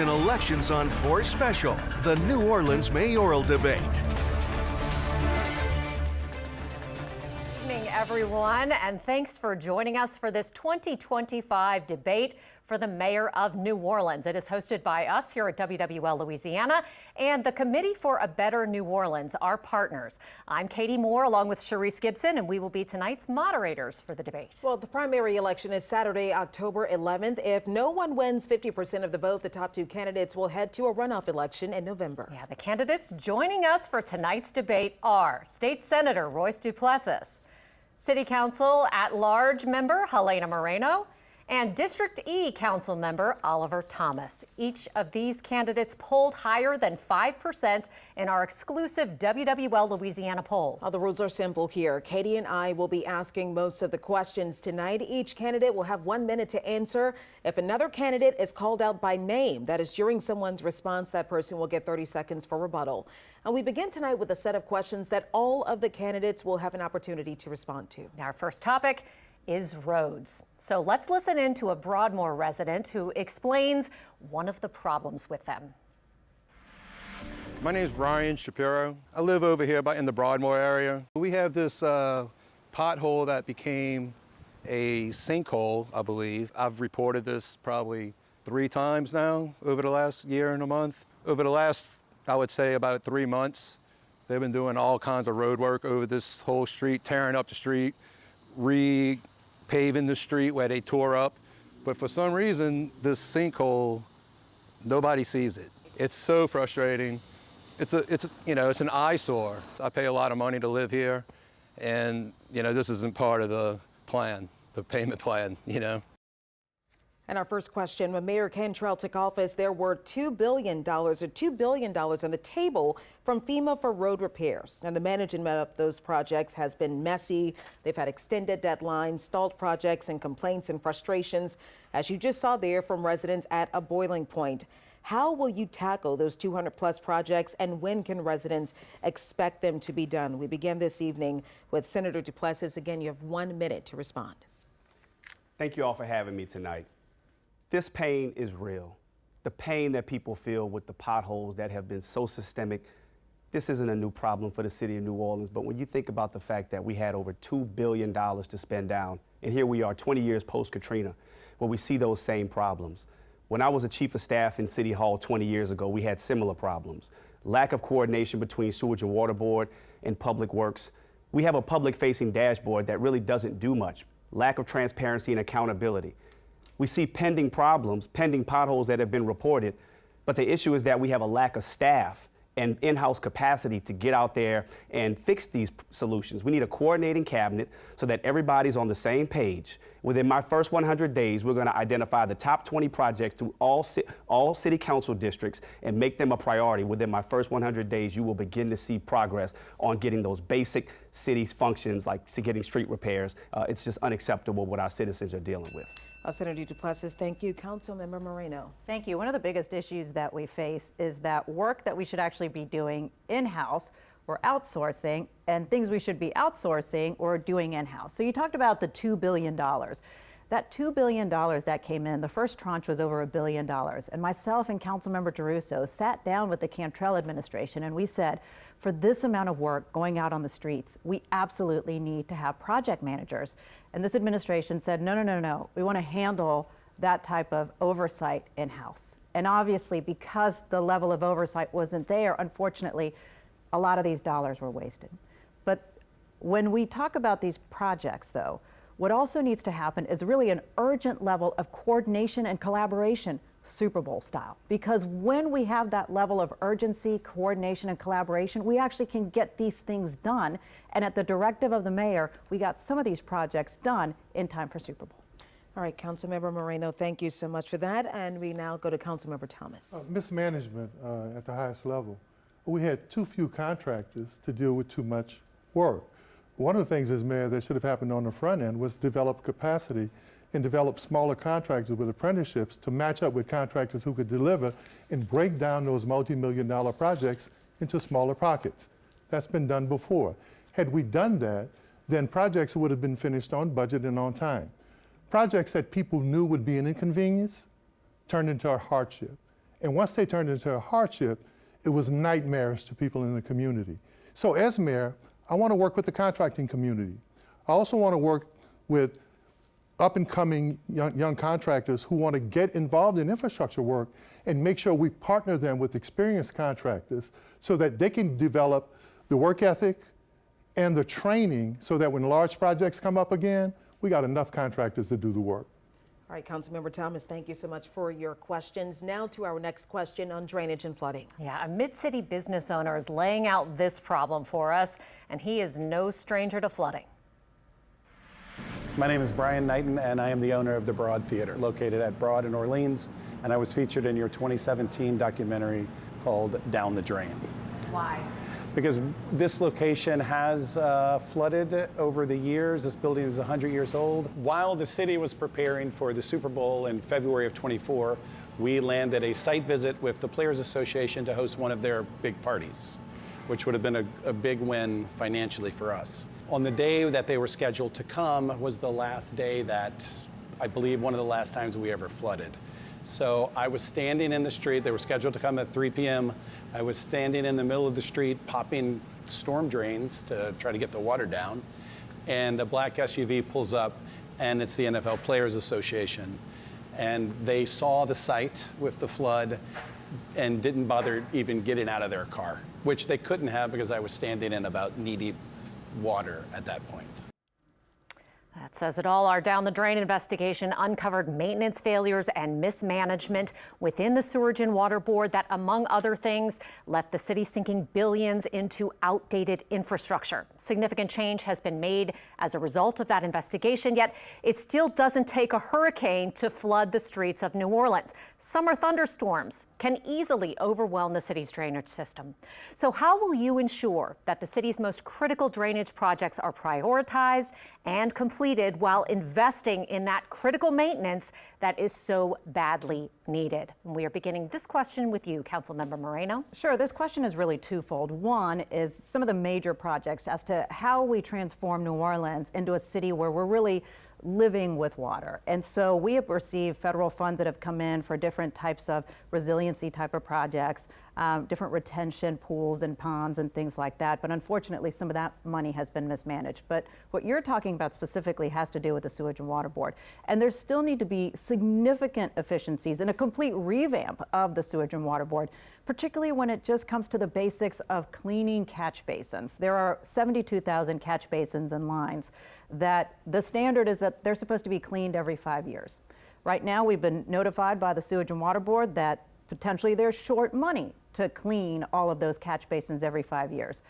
It's an Elections on 4 special, the New Orleans Mayoral Debate. Good evening, everyone, and thanks for joining us for this 2025 debate for the mayor of New Orleans. It is hosted by us here at WWL Louisiana and the Committee for a Better New Orleans, our partners. I'm Katie Moore along with Sharice Gibson, and we will be tonight's moderators for the debate. Well, the primary election is Saturday, October 11th. If no one wins 50% of the vote, the top two candidates will head to a runoff election in November. Yeah, the candidates joining us for tonight's debate are State Senator Royce Duplessis, City Council at-large member Helena Moreno, and District E Council member Oliver Thomas. Each of these candidates polled higher than 5% in our exclusive WWL Louisiana poll. Well, the rules are simple here. Katie and I will be asking most of the questions tonight. Each candidate will have 1 minute to answer. If another candidate is called out by name, that is during someone's response, that person will get 30 seconds for rebuttal. And we begin tonight with a set of questions that all of the candidates will have an opportunity to respond to. Our first topic is roads. So let's listen in to a Broadmoor resident who explains one of the problems with them. My name is Brian Shapiro. I live over here in the Broadmoor area. We have this pothole that became a sinkhole, I believe. I've reported this probably 3 times now over the last year and a month. Over the last, I would say, about 3 months, they've been doing all kinds of road work over this whole street, tearing up the street, repaving the street where they tore up. But for some reason, this sinkhole, nobody sees it. It's so frustrating. It's an eyesore. I pay a lot of money to live here, and this isn't part of the plan, the payment plan, And our first question, when Mayor Cantrell took office, there were $2 billion on the table from FEMA for road repairs. Now, the management of those projects has been messy. They've had extended deadlines, stalled projects, and complaints and frustrations, as you just saw there, from residents at a boiling point. How will you tackle those 200-plus projects, and when can residents expect them to be done? We begin this evening with Senator Duplessis. Again, you have 1 minute to respond. Thank you all for having me tonight. This pain is real. The pain that people feel with the potholes that have been so systemic. This isn't a new problem for the city of New Orleans, but when you think about the fact that we had over $2 billion to spend down, and here we are 20 years post-Katrina, where we see those same problems. When I was a chief of staff in City Hall 20 years ago, we had similar problems. Lack of coordination between Sewage and Water Board and Public Works. We have a public-facing dashboard that really doesn't do much. Lack of transparency and accountability. We see pending problems, pending potholes that have been reported, but the issue is that we have a lack of staff and in-house capacity to get out there and fix these solutions. We need a coordinating cabinet so that everybody's on the same page. Within my first 100 days, we're going to identify the top 20 projects through all city council districts and make them a priority. Within my first 100 days, you will begin to see progress on getting those basic city functions like getting street repairs. It's just unacceptable what our citizens are dealing with. Senator Duplessis, thank you. Councilmember Moreno. Thank you. One of the biggest issues that we face is that work that we should actually be doing in-house, we're outsourcing, and things we should be outsourcing or doing in-house. So you talked about the $2 billion. That $2 billion that came in, the first tranche was over $1 billion. And myself and Councilmember DeRusso sat down with the Cantrell administration and we said, for this amount of work going out on the streets, we absolutely need to have project managers. And this administration said, no. We want to handle that type of oversight in-house. And obviously, because the level of oversight wasn't there, unfortunately, a lot of these dollars were wasted. But when we talk about these projects, though, what also needs to happen is really an urgent level of coordination and collaboration, Super Bowl style. Because when we have that level of urgency, coordination, and collaboration, we actually can get these things done. And at the directive of the mayor, we got some of these projects done in time for Super Bowl. All right, Councilmember Moreno, thank you so much for that. And we now go to Councilmember Thomas. Mismanagement at the highest level. We had too few contractors to deal with too much work. One of the things as mayor that should have happened on the front end was develop capacity and develop smaller contractors with apprenticeships to match up with contractors who could deliver and break down those multi-million-dollar projects into smaller pockets. That's been done before. Had we done that, then projects would have been finished on budget and on time. Projects that people knew would be an inconvenience turned into a hardship. And once they turned into a hardship, it was nightmares to people in the community. So as mayor, I want to work with the contracting community. I also want to work with up-and-coming young contractors who want to get involved in infrastructure work and make sure we partner them with experienced contractors so that they can develop the work ethic and the training so that when large projects come up again, we got enough contractors to do the work. All right, Councilmember Thomas, thank you so much for your questions. Now to our next question on drainage and flooding. Yeah, a mid-city business owner is laying out this problem for us, and he is no stranger to flooding. My name is Brian Knighton, and I am the owner of the Broad Theater, located at Broad in Orleans, and I was featured in your 2017 documentary called Down the Drain. Why? Because this location has flooded over the years. This building is 100 years old. While the city was preparing for the Super Bowl in February of '24, we landed a site visit with the Players Association to host one of their big parties, which would have been a big win financially for us. On the day that they were scheduled to come was the last day that, I believe, one of the last times we ever flooded. So I was standing in the street. They were scheduled to come at 3 p.m. I was standing in the middle of the street popping storm drains to try to get the water down. And a black SUV pulls up, and it's the NFL Players Association. And they saw the site with the flood and didn't bother even getting out of their car, which they couldn't have because I was standing in about knee-deep water at that point. That says it all. Our down the drain investigation uncovered maintenance failures and mismanagement within the Sewerage and Water Board that, among other things, left the city sinking billions into outdated infrastructure. Significant change has been made as a result of that investigation, yet it still doesn't take a hurricane to flood the streets of New Orleans. Summer thunderstorms can easily overwhelm the city's drainage system. So how will you ensure that the city's most critical drainage projects are prioritized and completed while investing in that critical maintenance that is so badly needed? And we are beginning this question with you, Councilmember Moreno. Sure, this question is really twofold. One is some of the major projects as to how we transform New Orleans into a city where we're really living with water. And so we have received federal funds that have come in for different types of resiliency type of projects, different retention pools and ponds and things like that. But unfortunately, some of that money has been mismanaged. But what you're talking about specifically has to do with the Sewage and Water Board. And there still need to be significant efficiencies and a complete revamp of the Sewage and Water Board, particularly when it just comes to the basics of cleaning catch basins. There are 72,000 catch basins and lines that the standard is that they're supposed to be cleaned every 5 years. Right now, we've been notified by the Sewage and Water Board that potentially they're short money to clean all of those catch basins every 5 years.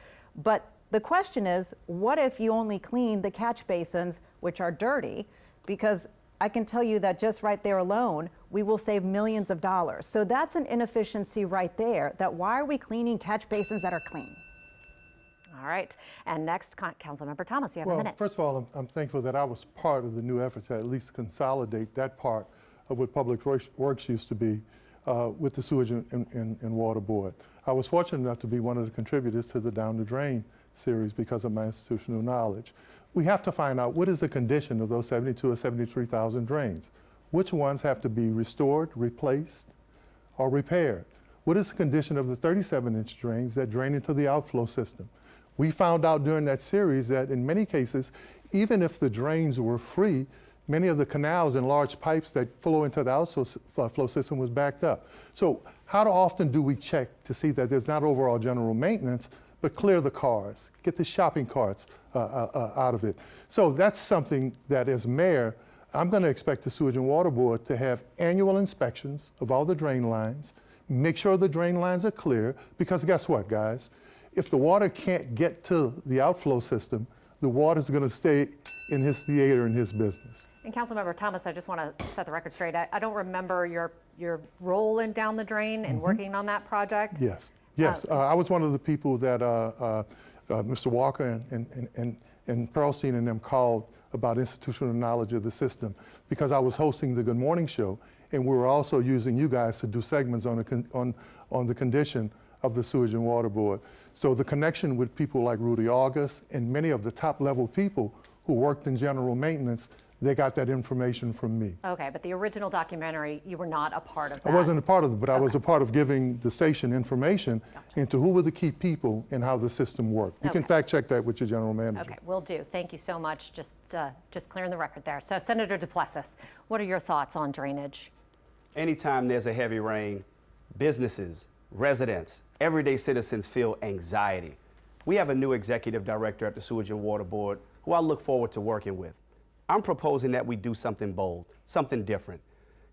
But the question is, what if you only clean the catch basins which are dirty? Because I can tell you that just right there alone, we will save millions of dollars. So that's an inefficiency right there, that why are we cleaning catch basins that are clean? All right. And next, Councilmember Thomas, you have a minute. First of all, I'm thankful that I was part of the new effort to at least consolidate that part of what Public Works used to be with the Sewage and Water Board. I was fortunate enough to be one of the contributors to the Down the Drain series because of my institutional knowledge. We have to find out what is the condition of those 72 or 73,000 drains. Which ones have to be restored, replaced, or repaired? What is the condition of the 37-inch drains that drain into the outflow system? We found out during that series that in many cases, even if the drains were free, many of the canals and large pipes that flow into the outflow system was backed up. So how often do we check to see that there's not overall general maintenance, but clear the cars, get the shopping carts out of it? So that's something that as mayor, I'm going to expect the Sewage and Water Board to have annual inspections of all the drain lines, make sure the drain lines are clear, because guess what, guys? If the water can't get to the outflow system, the water's going to stay in his theater and his business. And Councilmember Thomas, I just want to set the record straight. I don't remember your role in Down the Drain and working on that project. Yes, yes. I was one of the people that Mr. Walker and Pearlstein and them called about institutional knowledge of the system, because I was hosting the Good Morning Show, and we were also using you guys to do segments on the condition of the Sewage and Water Board. So the connection with people like Rudy August and many of the top level people who worked in general maintenance They got that information from me. Okay, but the original documentary, you were not a part of that. I wasn't a part of it, but I was a part of giving the station information into who were the key people and how the system worked. You can fact check that with your general manager. Okay, will do. Thank you so much. Just clearing the record there. So, Senator Duplessis, what are your thoughts on drainage? Anytime there's a heavy rain, businesses, residents, everyday citizens feel anxiety. We have a new executive director at the Sewage and Water Board who I look forward to working with. I'm proposing that we do something bold, something different.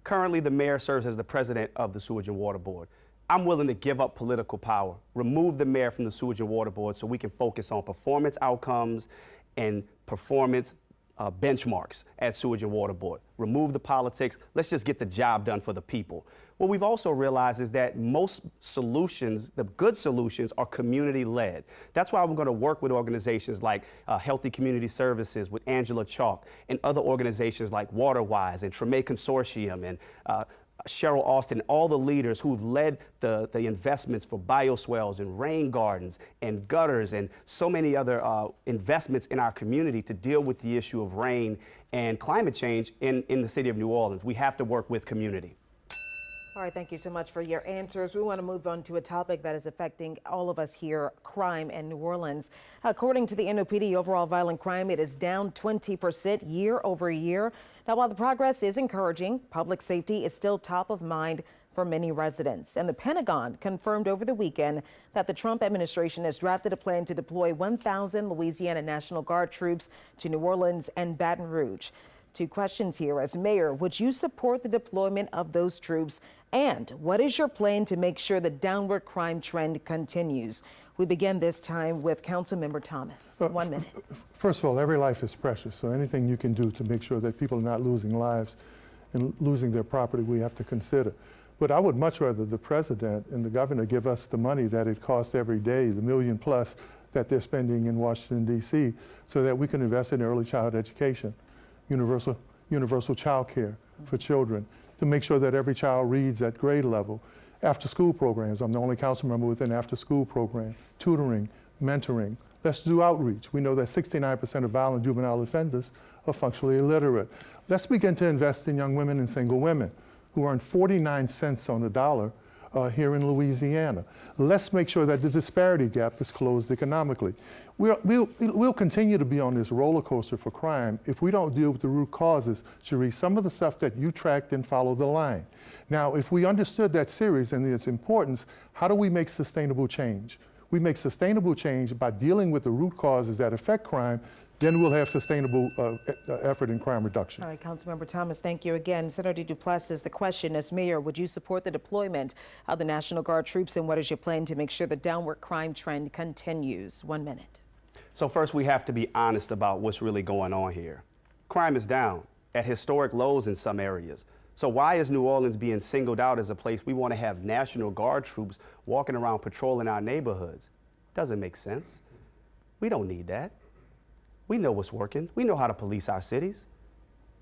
Currently, the mayor serves as the president of the Sewage and Water Board. I'm willing to give up political power, remove the mayor from the Sewage and Water Board so we can focus on performance outcomes and performance benchmarks at Sewage and Water Board. Remove the politics. Let's just get the job done for the people. What we've also realized is that most solutions, the good solutions, are community-led. That's why we're going to work with organizations like Healthy Community Services with Angela Chalk and other organizations like WaterWise and Treme Consortium and Cheryl Austin, all the leaders who've led the investments for bioswales and rain gardens and gutters and so many other investments in our community to deal with the issue of rain and climate change in the city of New Orleans. We have to work with community. All right, thank you so much for your answers. We want to move on to a topic that is affecting all of us here, crime in New Orleans. According to the NOPD, overall violent crime, it is down 20% year over year. Now, while the progress is encouraging, public safety is still top of mind for many residents. And the Pentagon confirmed over the weekend that the Trump administration has drafted a plan to deploy 1,000 Louisiana National Guard troops to New Orleans and Baton Rouge. Two questions here. As mayor, would you support the deployment of those troops? And what is your plan to make sure the downward crime trend continues? We begin this time with Councilmember Thomas. 1 minute. First of all, every life is precious, so anything you can do to make sure that people are not losing lives and losing their property, we have to consider. But I would much rather the president and the governor give us the money that it costs every day, the $1 million plus that they're spending in Washington, D.C., so that we can invest in early child education, universal child care for children, to make sure that every child reads at grade level. After school programs, I'm the only council member with an after school program, tutoring, mentoring. Let's do outreach. We know that 69% of violent juvenile offenders are functionally illiterate. Let's begin to invest in young women and single women who earn 49 cents on the dollar here in Louisiana. Let's make sure that the disparity gap is closed economically. We'll continue to be on this roller coaster for crime if we don't deal with the root causes. Cherie, some of the stuff that you tracked and follow the line. Now, if we understood that series and its importance, how do we make sustainable change? We make sustainable change by dealing with the root causes that affect crime. Then we'll have sustainable effort in crime reduction. All right, Councilmember Thomas, thank you again. Senator Duplessis, the question as mayor, would you support the deployment of the National Guard troops, and what is your plan to make sure the downward crime trend continues? 1 minute. So first, we have to be honest about what's really going on here. Crime is down at historic lows in some areas. So why is New Orleans being singled out as a place we want to have National Guard troops walking around patrolling our neighborhoods? Doesn't make sense. We don't need that. We know what's working. We know how to police our cities.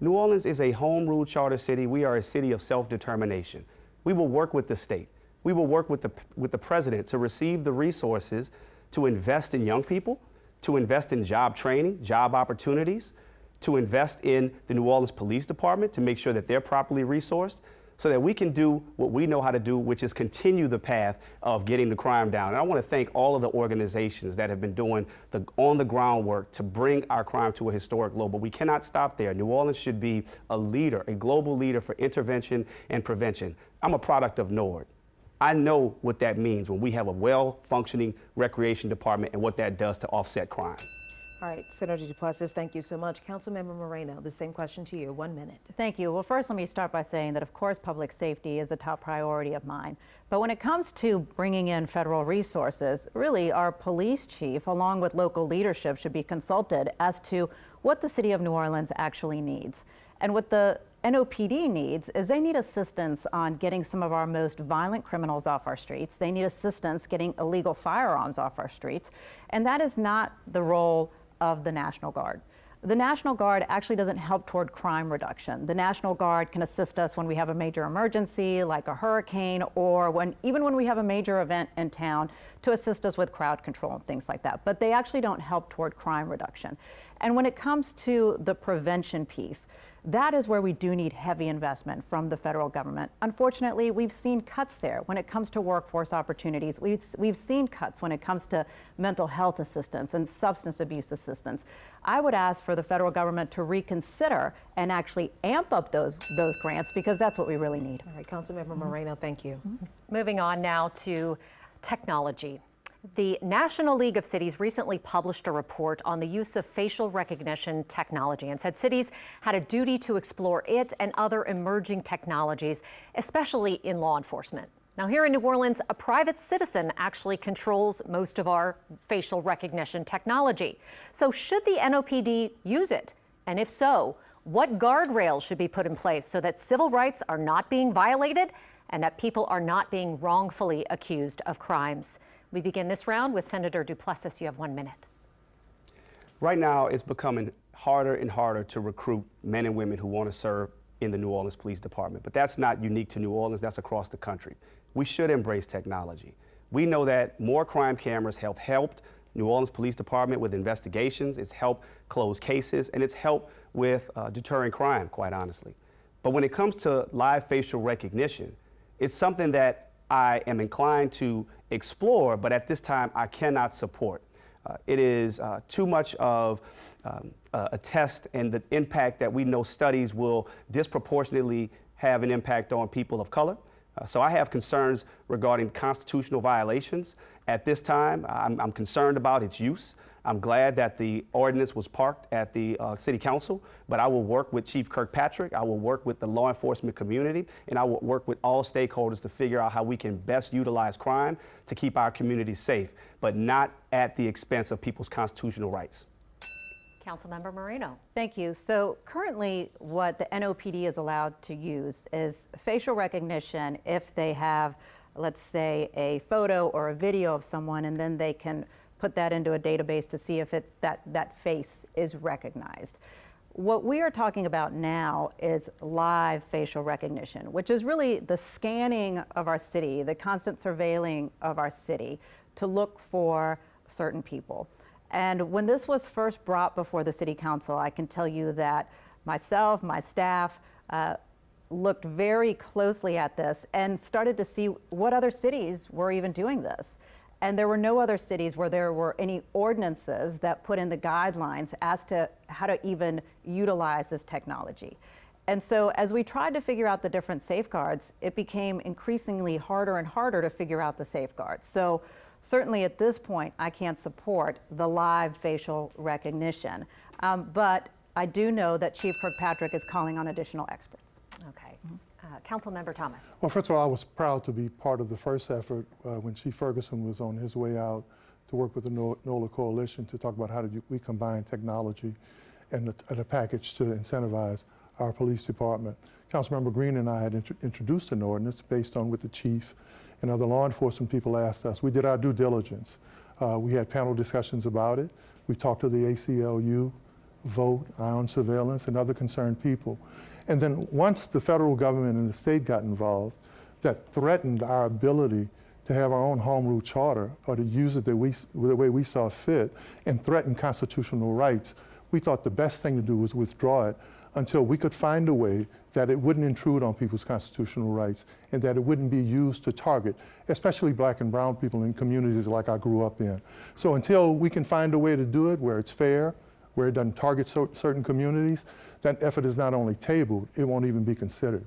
New Orleans is a home rule charter city. We are a city of self-determination. We will work with the state. We will work with the president to receive the resources to invest in young people, to invest in job training, job opportunities, to invest in the New Orleans Police Department to make sure that they're properly resourced, so that we can do what we know how to do, which is continue the path of getting the crime down. And I want to thank all of the organizations that have been doing the on-the-ground work to bring our crime to a historic low. But we cannot stop there. New Orleans should be a leader, a global leader for intervention and prevention. I'm a product of NORD. I know what that means when we have a well-functioning recreation department and what that does to offset crime. All right, Senator Duplessis, thank you so much. Councilmember Moreno, the same question to you. 1 minute. Thank you. Well, first, let me start by saying that, of course, public safety is a top priority of mine. But when it comes to bringing in federal resources, really, our police chief, along with local leadership, should be consulted as to what the city of New Orleans actually needs. And what the NOPD needs is they need assistance on getting some of our most violent criminals off our streets. They need assistance getting illegal firearms off our streets. And that is not the role of the National Guard. The National Guard actually doesn't help toward crime reduction. The National Guard can assist us when we have a major emergency like a hurricane, or even when we have a major event in town, to assist us with crowd control and things like that. But they actually don't help toward crime reduction. And when it comes to the prevention piece, that is where we do need heavy investment from the federal government. Unfortunately, we've seen cuts there when it comes to workforce opportunities. We've seen cuts when it comes to mental health assistance and substance abuse assistance. I would ask for the federal government to reconsider and actually amp up those grants, because that's what we really need. All right, Councilmember Moreno, thank you. Moving on now to technology. The National League of Cities recently published a report on the use of facial recognition technology and said cities had a duty to explore it and other emerging technologies, especially in law enforcement. Now, here in New Orleans, a private citizen actually controls most of our facial recognition technology. So should the NOPD use it? And if so, what guardrails should be put in place so that civil rights are not being violated and that people are not being wrongfully accused of crimes? We begin this round with Senator Duplessis. You have 1 minute. Right now, it's becoming harder and harder to recruit men and women who want to serve in the New Orleans Police Department. But that's not unique to New Orleans, that's across the country. We should embrace technology. We know that more crime cameras have helped New Orleans Police Department with investigations, it's helped close cases, and it's helped with deterring crime, quite honestly. But when it comes to live facial recognition, it's something that I am inclined to explore, but at this time I cannot support. It is too much of a test, and the impact that we know studies will disproportionately have an impact on people of color. So I have concerns regarding constitutional violations. At this time, I'm concerned about its use. I'm glad that the ordinance was parked at the City Council, but I will work with Chief Kirkpatrick, I will work with the law enforcement community, and I will work with all stakeholders to figure out how we can best utilize crime to keep our communities safe, but not at the expense of people's constitutional rights. Councilmember Moreno. Thank you. So currently what the NOPD is allowed to use is facial recognition if they have, let's say, a photo or a video of someone, and then they can put that into a database to see if that face is recognized. What we are talking about now is live facial recognition, which is really the scanning of our city, the constant surveilling of our city to look for certain people. And when this was first brought before the City Council, I can tell you that myself, my staff, looked very closely at this and started to see what other cities were even doing this. And there were no other cities where there were any ordinances that put in the guidelines as to how to even utilize this technology. And so as we tried to figure out the different safeguards, it became increasingly harder and harder to figure out the safeguards. So certainly at this point, I can't support the live facial recognition. But I do know that Chief Kirkpatrick is calling on additional experts. Okay. Councilmember Thomas. Well, first of all, I was proud to be part of the first effort when Chief Ferguson was on his way out to work with the NOLA Coalition to talk about how we combine technology and a package to incentivize our police department. Councilmember Green and I had introduced an ordinance based on what the chief and other law enforcement people asked us. We did our due diligence. We had panel discussions about it. We talked to the ACLU, Vote, Eye on Surveillance, and other concerned people. And then once the federal government and the state got involved, that threatened our ability to have our own home rule charter or to use it the way we saw fit and threaten constitutional rights, we thought the best thing to do was withdraw it until we could find a way that it wouldn't intrude on people's constitutional rights and that it wouldn't be used to target, especially black and brown people in communities like I grew up in. So until we can find a way to do it where it's fair, where it doesn't target certain communities, that effort is not only tabled, it won't even be considered.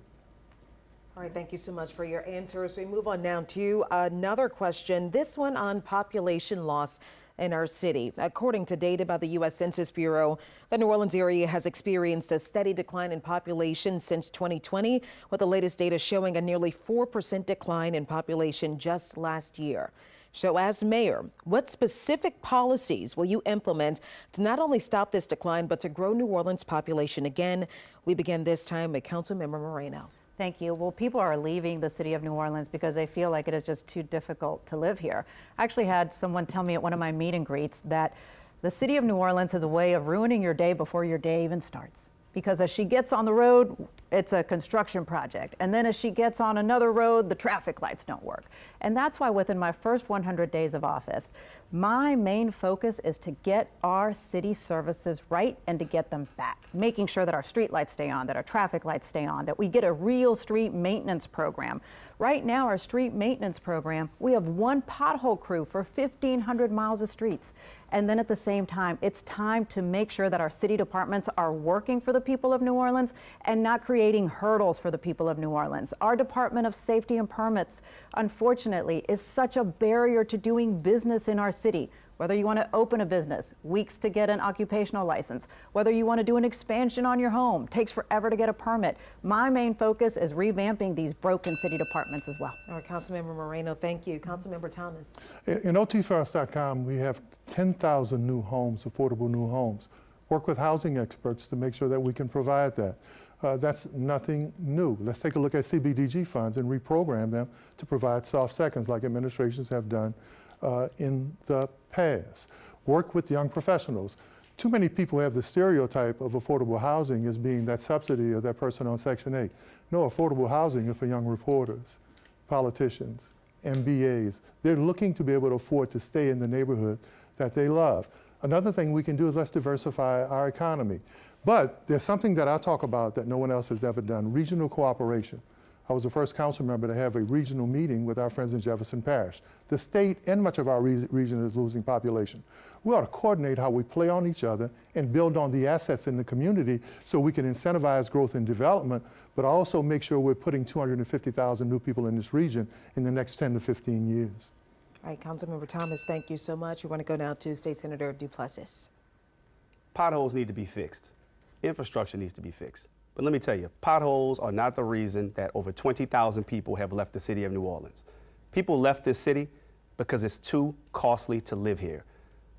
All right, thank you so much for your answers. We move on now to another question, this one on population loss in our city. According to data by the U.S. Census Bureau, the New Orleans area has experienced a steady decline in population since 2020, with the latest data showing a nearly 4% decline in population just last year. So as mayor, what specific policies will you implement to not only stop this decline, but to grow New Orleans' population again? We begin this time with Councilmember Moreno. Thank you. Well, people are leaving the city of New Orleans because they feel like it is just too difficult to live here. I actually had someone tell me at one of my meet and greets that the city of New Orleans has a way of ruining your day before your day even starts. Because as she gets on the road, it's a construction project. And then as she gets on another road, the traffic lights don't work. And that's why within my first 100 days of office, my main focus is to get our city services right and to get them back, making sure that our street lights stay on, that our traffic lights stay on, that we get a real street maintenance program. Right now, our street maintenance program, we have one pothole crew for 1,500 miles of streets. And then at the same time, it's time to make sure that our city departments are working for the people of New Orleans and not creating hurdles for the people of New Orleans. Our Department of Safety and Permits, unfortunately, is such a barrier to doing business in our city. Whether you want to open a business, weeks to get an occupational license. Whether you want to do an expansion on your home, takes forever to get a permit. My main focus is revamping these broken city departments as well. All right, Councilmember Moreno, thank you. Councilmember Thomas. In OTFirst.com, we have 10,000 new homes, affordable new homes. Work with housing experts to make sure that we can provide that. That's nothing new. Let's take a look at CBDG funds and reprogram them to provide soft seconds like administrations have done in the past. Work with young professionals. Too many people have the stereotype of affordable housing as being that subsidy or that person on Section 8. No, affordable housing is for young reporters, politicians, MBAs. They're looking to be able to afford to stay in the neighborhood that they love. Another thing we can do is let's diversify our economy. But there's something that I talk about that no one else has ever done, regional cooperation. I was the first council member to have a regional meeting with our friends in Jefferson Parish. The state and much of our region is losing population. We ought to coordinate how we play on each other and build on the assets in the community so we can incentivize growth and development, but also make sure we're putting 250,000 new people in this region in the next 10 to 15 years. All right, Councilmember Thomas, thank you so much. We want to go now to State Senator Duplessis. Potholes need to be fixed. Infrastructure needs to be fixed. But let me tell you, potholes are not the reason that over 20,000 people have left the city of New Orleans. People left this city because it's too costly to live here.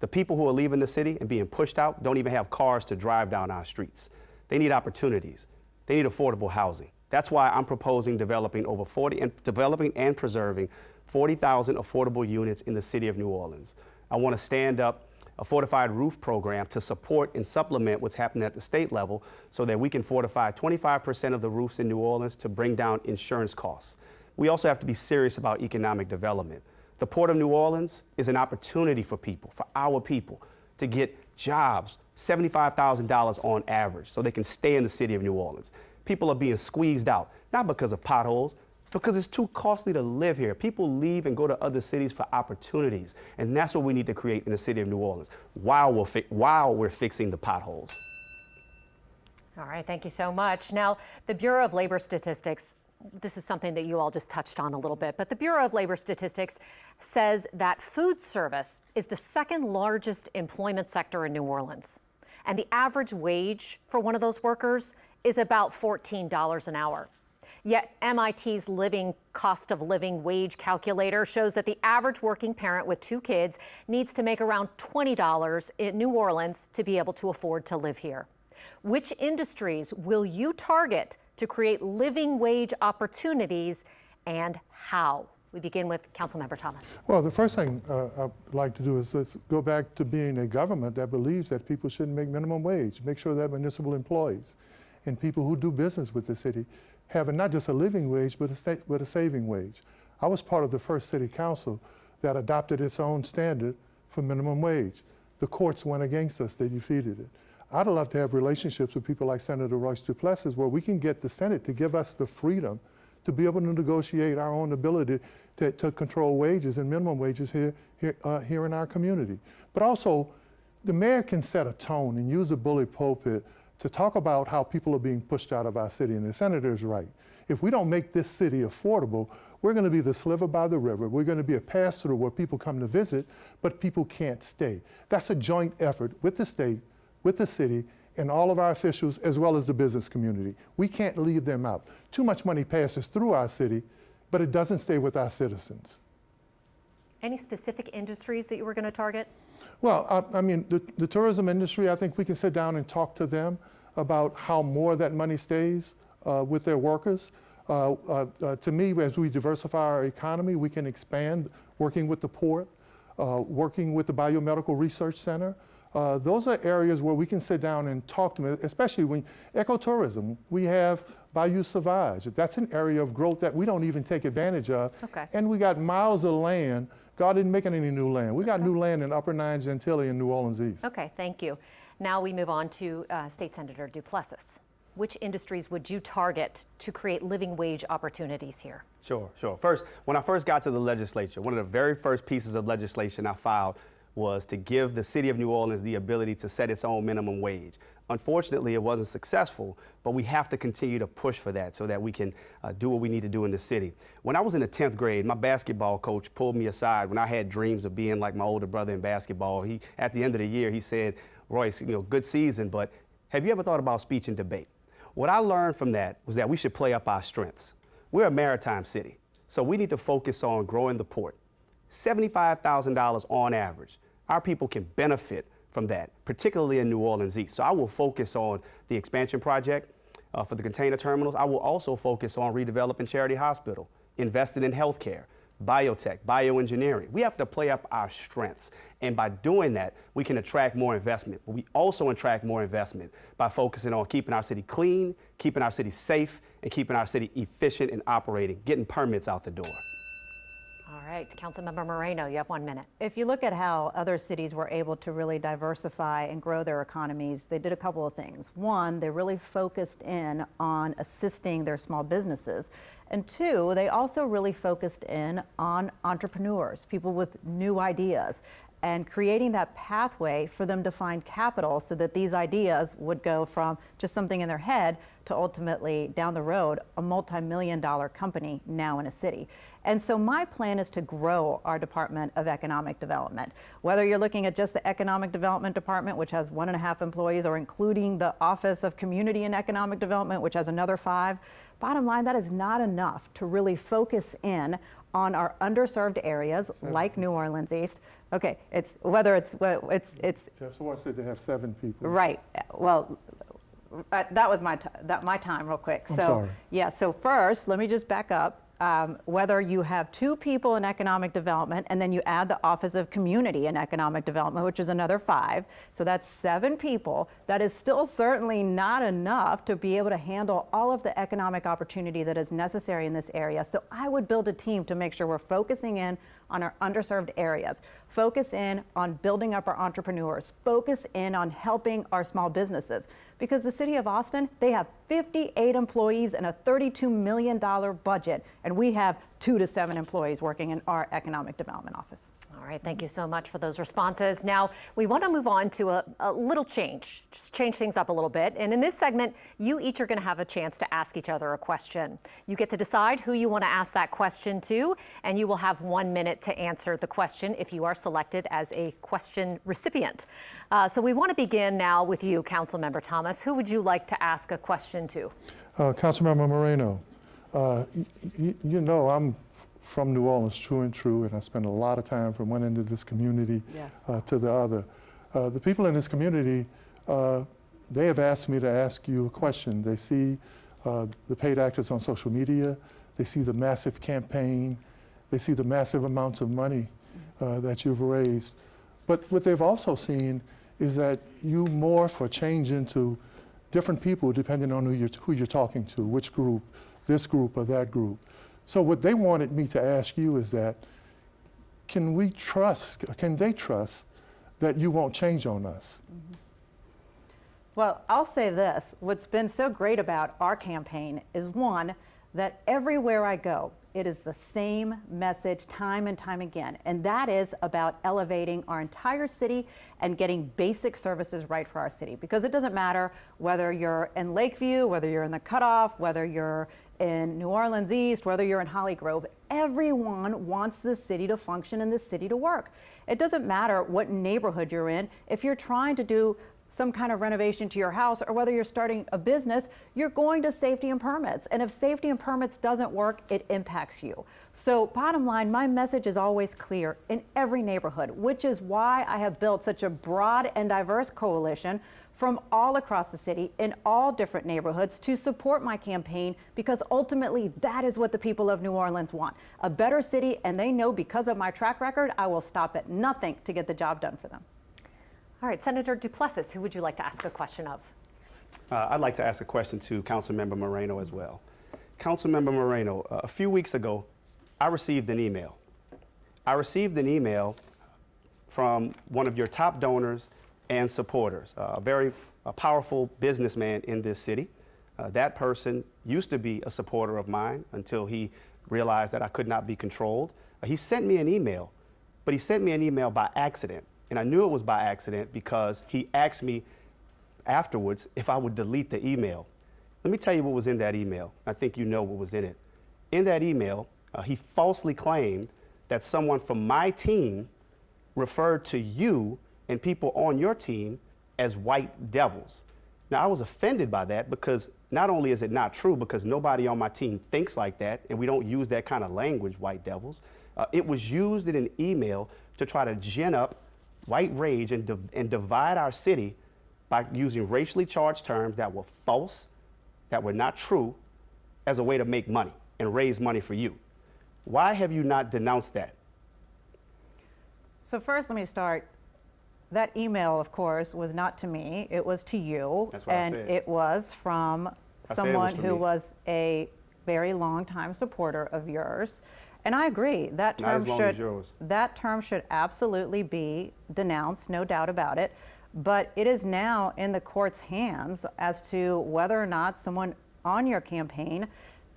The people who are leaving the city and being pushed out don't even have cars to drive down our streets. They need opportunities. They need affordable housing. That's why I'm proposing developing and preserving 40,000 affordable units in the city of New Orleans. I want to stand up a fortified roof program to support and supplement what's happening at the state level so that we can fortify 25% of the roofs in New Orleans to bring down insurance costs. We also have to be serious about economic development. The Port of New Orleans is an opportunity for people, for our people, to get jobs, $75,000 on average, so they can stay in the city of New Orleans. People are being squeezed out, not because of potholes, because it's too costly to live here. People leave and go to other cities for opportunities, and that's what we need to create in the city of New Orleans while we're fixing the potholes. All right, thank you so much. Now, the Bureau of Labor Statistics, this is something that you all just touched on a little bit, but the Bureau of Labor Statistics says that food service is the second largest employment sector in New Orleans. And the average wage for one of those workers is about $14 an hour. Yet MIT's cost of living wage calculator shows that the average working parent with 2 kids needs to make around $20 in New Orleans to be able to afford to live here. Which industries will you target to create living wage opportunities, and how? We begin with Councilmember Thomas. Well, the first thing I'd like to do is let's go back to being a government that believes that people shouldn't make minimum wage, make sure that municipal employees and people who do business with the city having not just a living wage, but a saving wage. I was part of the first city council that adopted its own standard for minimum wage. The courts went against us, they defeated it. I'd love to have relationships with people like Senator Royce Duplessis where we can get the Senate to give us the freedom to be able to negotiate our own ability to control wages and minimum wages here in our community. But also, the mayor can set a tone and use a bully pulpit to talk about how people are being pushed out of our city, and the senator is right. If we don't make this city affordable, we're going to be the sliver by the river. We're going to be a pass-through where people come to visit, but people can't stay. That's a joint effort with the state, with the city, and all of our officials, as well as the business community. We can't leave them out. Too much money passes through our city, but it doesn't stay with our citizens. Any specific industries that you were going to target? Well, I mean, the tourism industry, I think we can sit down and talk to them about how more of that money stays with their workers. To me, as we diversify our economy, we can expand working with the port, working with the Biomedical Research Center. Those are areas where we can sit down and talk to them, especially when ecotourism. We have Bayou Sauvage. That's an area of growth that we don't even take advantage of. Okay. And we got miles of land. God didn't make any new land. We got new land in Upper Nine Gentilly and New Orleans East. Okay, thank you. Now we move on to State Senator Duplessis. Which industries would you target to create living wage opportunities here? Sure. First, when I first got to the legislature, one of the very first pieces of legislation I filed was to give the city of New Orleans the ability to set its own minimum wage. Unfortunately, it wasn't successful, but we have to continue to push for that so that we can do what we need to do in the city. When I was in the 10th grade, my basketball coach pulled me aside when I had dreams of being like my older brother in basketball. At the end of the year, he said, Royce, good season, but have you ever thought about speech and debate? What I learned from that was that we should play up our strengths. We're a maritime city, so we need to focus on growing the port. $75,000 on average. Our people can benefit from that, particularly in New Orleans East. So I will focus on the expansion project for the container terminals. I will also focus on redeveloping Charity Hospital, investing in healthcare, biotech, bioengineering. We have to play up our strengths. And by doing that, we can attract more investment. But we also attract more investment by focusing on keeping our city clean, keeping our city safe, and keeping our city efficient and operating, getting permits out the door. All right, Councilmember Moreno, you have 1 minute. If you look at how other cities were able to really diversify and grow their economies, they did a couple of things. One, they really focused in on assisting their small businesses. And two, they also really focused in on entrepreneurs, people with new ideas, and creating that pathway for them to find capital so that these ideas would go from just something in their head to ultimately down the road a multi-million-dollar company now in a city. And so my plan is to grow our Department of Economic Development. Whether you're looking at just the Economic Development Department, which has 1.5 employees, or including the Office of Community and Economic Development, which has another 5, bottom line, that is not enough to really focus in on our underserved areas like New Orleans East. Okay, Jeff Swartz said they have 7 people. Right. Well, that was my time real quick. I'm sorry. Yeah, so first, let me just back up. Whether you have 2 people in economic development and then you add the Office of Community and Economic Development, which is another 5, so that's 7 people, that is still certainly not enough to be able to handle all of the economic opportunity that is necessary in this area. So I would build a team to make sure we're focusing in on our underserved areas, focus in on building up our entrepreneurs, focus in on helping our small businesses. Because the city of Austin, they have 58 employees and a $32 million budget, and we have 2 to 7 employees working in our economic development office. All right, thank you so much for those responses. Now, we want to move on to a little change, just change things up a little bit. And in this segment, you each are going to have a chance to ask each other a question. You get to decide who you want to ask that question to, and you will have 1 minute to answer the question if you are selected as a question recipient. So we want to begin now with you, Councilmember Thomas. Who would you like to ask a question to? Councilmember Moreno, you know I'm from New Orleans, true and true, and I spend a lot of time from one end of this community to the other. The people in this community, they have asked me to ask you a question. They see the paid actors on social media, they see the massive campaign, they see the massive amounts of money that you've raised. But what they've also seen is that you morph or change into different people depending on who you're talking to, which group, this group or that group. So what they wanted me to ask you is that, can they trust that you won't change on us? Mm-hmm. Well, I'll say this. What's been so great about our campaign is, one, that everywhere I go, it is the same message time and time again, and that is about elevating our entire city and getting basic services right for our city. Because it doesn't matter whether you're in Lakeview, whether you're in the Cutoff, whether you're in New Orleans East, whether you're in Holly Grove, everyone wants the city to function and the city to work. It doesn't matter what neighborhood you're in. If you're trying to do some kind of renovation to your house, or whether you're starting a business, you're going to safety and permits. And if safety and permits doesn't work, it impacts you. So bottom line, my message is always clear in every neighborhood, which is why I have built such a broad and diverse coalition from all across the city in all different neighborhoods to support my campaign, because ultimately that is what the people of New Orleans want. A better city, and they know because of my track record, I will stop at nothing to get the job done for them. All right, Senator Duplessis, who would you like to ask a question of? I'd like to ask a question to Councilmember Moreno as well. Councilmember Moreno, a few weeks ago, I received an email. I received an email from one of your top donors and supporters, a very powerful businessman in this city. That person used to be a supporter of mine until he realized that I could not be controlled. He sent me an email, but he sent me an email by accident. And I knew it was by accident because he asked me afterwards if I would delete the email. Let me tell you what was in that email. I think you know what was in it. In that email, he falsely claimed that someone from my team referred to you and people on your team as white devils. Now, I was offended by that because not only is it not true, because nobody on my team thinks like that, and we don't use that kind of language, white devils. It was used in an email to try to gin up white rage and divide our city by using racially charged terms that were false, that were not true, as a way to make money and raise money for you. Why have you not denounced that? So first, let me start. That email, of course, was not to me. It was to you. That's what I and said. It was from someone who was a very long time supporter of yours. And I agree, that term should absolutely be denounced, no doubt about it. But it is now in the court's hands as to whether or not someone on your campaign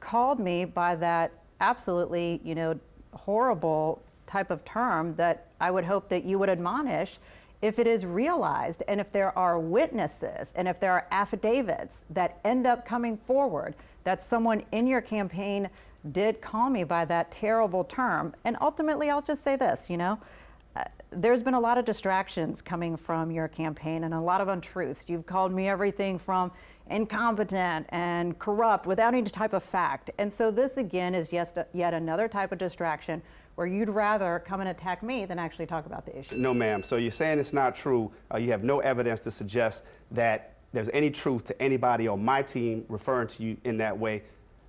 called me by that absolutely, horrible type of term that I would hope that you would admonish if it is realized, and if there are witnesses, and if there are affidavits that end up coming forward that someone in your campaign did call me by that terrible term. And ultimately, I'll just say this, there's been a lot of distractions coming from your campaign and a lot of untruths. You've called me everything from incompetent and corrupt without any type of fact. And so this again is yet another type of distraction where you'd rather come and attack me than actually talk about the issue. No, ma'am. So you're saying it's not true. You have no evidence to suggest that there's any truth to anybody on my team referring to you in that way.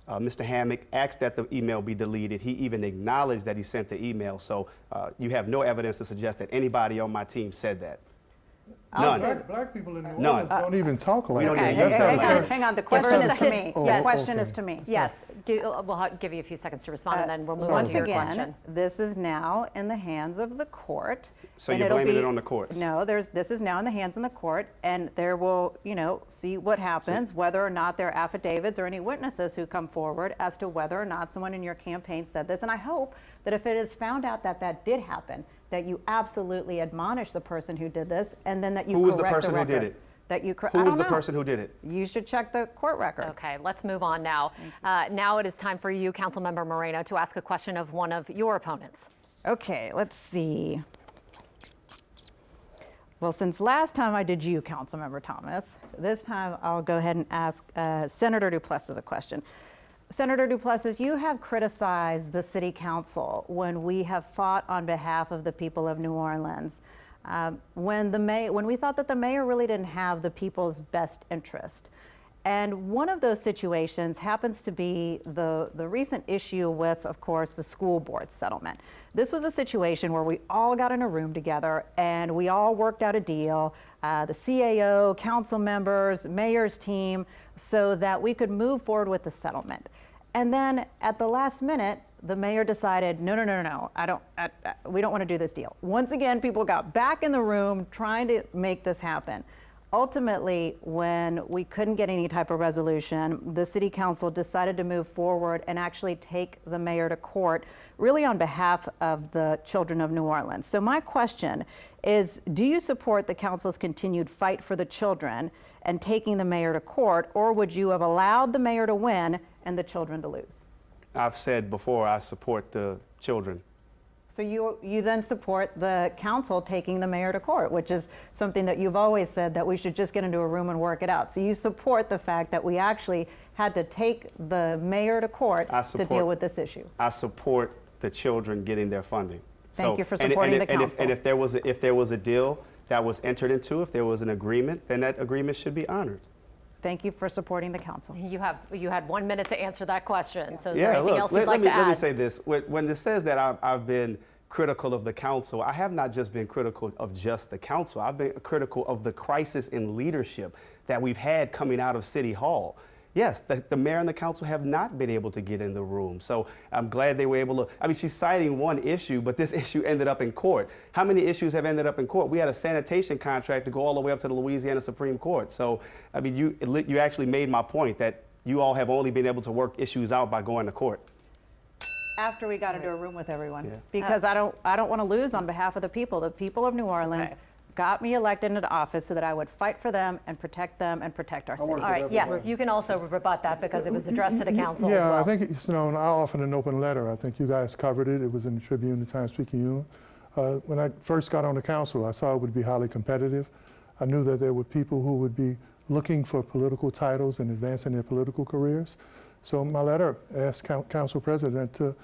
Mr. Hammock asked that the email be deleted. He even acknowledged that he sent the email. So you have no evidence to suggest that anybody on my team said that. None. Black people in New Orleans don't even talk like that. Hang on. The question is to me. The question is to me. Yes. We'll give you a few seconds to respond, and then we'll move on to your question. Once again, this is now in the hands of the court. So you're blaming it on the courts? No, this is now in the hands of the court, and there will, see what happens, whether or not there are affidavits or any witnesses who come forward as to whether or not someone in your campaign said this. And I hope that if it is found out that that did happen, that you absolutely admonish the person who did this, and then that you correct the record. Who was the person who did it? Who was the person who did it? You should check the court record. Okay, let's move on now. Now it is time for you, Councilmember Moreno, to ask a question of one of your opponents. Okay, let's see. Well, since last time I did you, Councilmember Thomas, this time I'll go ahead and ask Senator Duplessis a question. Senator Duplessis, you have criticized the City Council when we have fought on behalf of the people of New Orleans. When we thought that the mayor really didn't have the people's best interest. And one of those situations happens to be the recent issue with, of course, the school board settlement. This was a situation where we all got in a room together and we all worked out a deal, the CAO, council members, mayor's team, so that we could move forward with the settlement. And then at the last minute, the mayor decided, no, we don't want to do this deal. Once again, people got back in the room trying to make this happen. Ultimately, when we couldn't get any type of resolution, the City Council decided to move forward and actually take the mayor to court, really on behalf of the children of New Orleans. So my question is, do you support the council's continued fight for the children and taking the mayor to court, or would you have allowed the mayor to win and the children to lose? I've said before, I support the children. So you then support the council taking the mayor to court, which is something that you've always said that we should just get into a room and work it out. So you support the fact that we actually had to take the mayor to court to deal with this issue. I support the children getting their funding. Thank you for supporting the council. And if there was a deal that was entered into, if there was an agreement, then that agreement should be honored. Thank you for supporting the council. You had 1 minute to answer that question. So is there anything else you'd like to add? Let me say this. When it says that I've been critical of the council, I have not just been critical of just the council. I've been critical of the crisis in leadership that we've had coming out of City Hall. Yes, the mayor and the council have not been able to get in the room. So I'm glad they were able to. I mean, she's citing one issue, but this issue ended up in court. How many issues have ended up in court? We had a sanitation contract to go all the way up to the Louisiana Supreme Court. So, I mean, you actually made my point that you all have only been able to work issues out by going to court. After we got into a room with everyone, because I don't want to lose on behalf of the people. The people of New Orleans got me elected into office so that I would fight for them and protect our city. All right, yes, you can also rebut that because it was addressed to the council as well. Yeah, I think, I offered an open letter. I think you guys covered it. It was in the Tribune, the Times-Picayune. When I first got on the council, I saw it would be highly competitive. I knew that there were people who would be looking for political titles and advancing their political careers. So my letter asked Council President to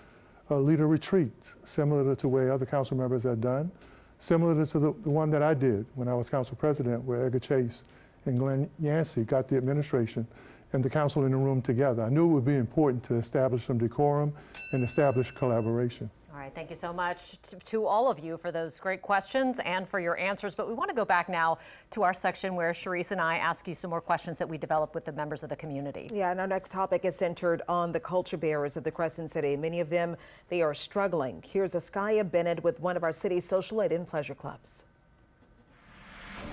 lead a retreat, similar to where other council members had done, similar to the one that I did when I was council president, where Edgar Chase and Glenn Yancey got the administration and the council in the room together. I knew it would be important to establish some decorum and establish collaboration. All right, thank you so much to all of you for those great questions and for your answers. But we want to go back now to our section where Sharice and I ask you some more questions that we developed with the members of the community. Yeah, and our next topic is centered on the culture bearers of the Crescent City. Many of them, they are struggling. Here's Askaya Bennett with one of our city's social aid and pleasure clubs.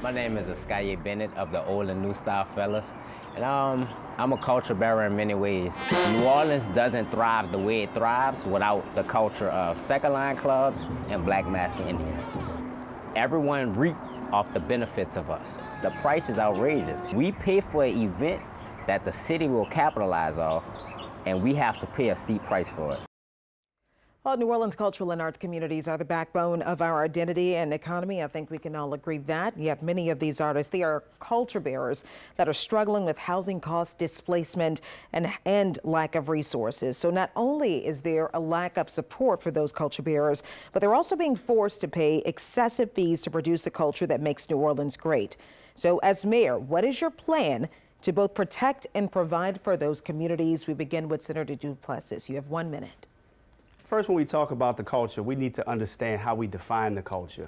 My name is Askaya Bennett of the Old and New Style Fellas, and I'm a culture bearer in many ways. New Orleans doesn't thrive the way it thrives without the culture of second line clubs and black masked Indians. Everyone reap off the benefits of us. The price is outrageous. We pay for an event that the city will capitalize off, and we have to pay a steep price for it. Well, New Orleans cultural and arts communities are the backbone of our identity and economy. I think we can all agree that. Yet many of these artists, they are culture bearers that are struggling with housing costs, displacement, and lack of resources. So not only is there a lack of support for those culture bearers, but they're also being forced to pay excessive fees to produce the culture that makes New Orleans great. So as mayor, what is your plan to both protect and provide for those communities? We begin with Senator Duplessis. You have 1 minute. First, when we talk about the culture, we need to understand how we define the culture.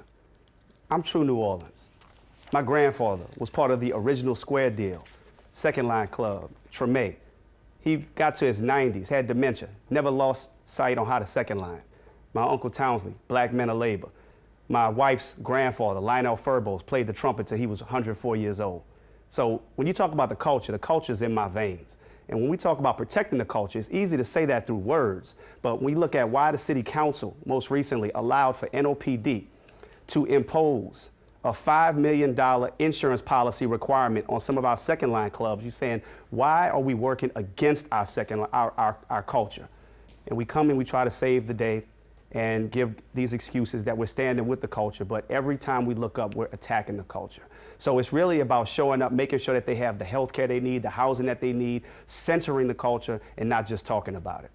I'm true New Orleans. My grandfather was part of the original Square Deal, Second Line Club, Treme. He got to his 90s, had dementia, never lost sight on how to second line. My Uncle Townsley, Black Men of Labor. My wife's grandfather, Lionel Furbows, played the trumpet till he was 104 years old. So when you talk about the culture is in my veins. And when we talk about protecting the culture, it's easy to say that through words, but when you look at why the city council most recently allowed for NOPD to impose a $5 million insurance policy requirement on some of our second line clubs, you're saying, why are we working against our our culture? And we come and we try to save the day and give these excuses that we're standing with the culture, but every time we look up, we're attacking the culture. So it's really about showing up, making sure that they have the health care they need, the housing that they need, centering the culture, and not just talking about it.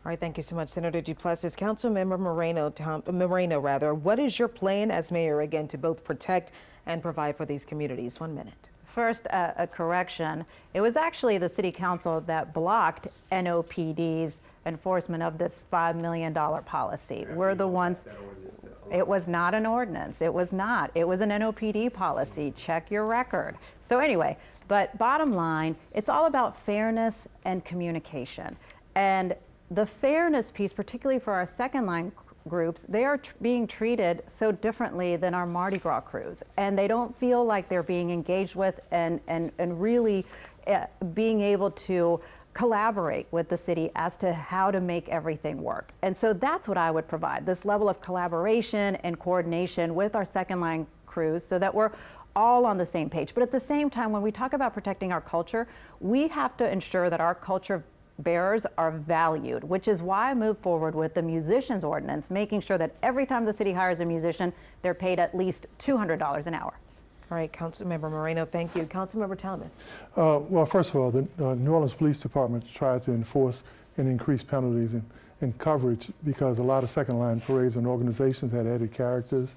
All right, thank you so much, Senator Duplessis. Councilmember Moreno, what is your plan as mayor, again, to both protect and provide for these communities? 1 minute. First, a correction. It was actually the city council that blocked NOPD's enforcement of this $5 million policy. We're the ones. It was not an ordinance. It was not. It was an NOPD policy. Check your record. So anyway, but bottom line, it's all about fairness and communication. And the fairness piece, particularly for our second line groups, they are being treated so differently than our Mardi Gras crews. And they don't feel like they're being engaged with and really being able to collaborate with the city as to how to make everything work. And so that's what I would provide, this level of collaboration and coordination with our second line crews so that we're all on the same page. But at the same time, when we talk about protecting our culture, we have to ensure that our culture bearers are valued, which is why I moved forward with the musicians ordinance, making sure that every time the city hires a musician, they're paid at least $200 an hour. All right, Councilmember Moreno, thank you. Councilmember Thomas. Well, first of all, the New Orleans Police Department tried to enforce and increase penalties and coverage because a lot of second line parades and organizations had added characters,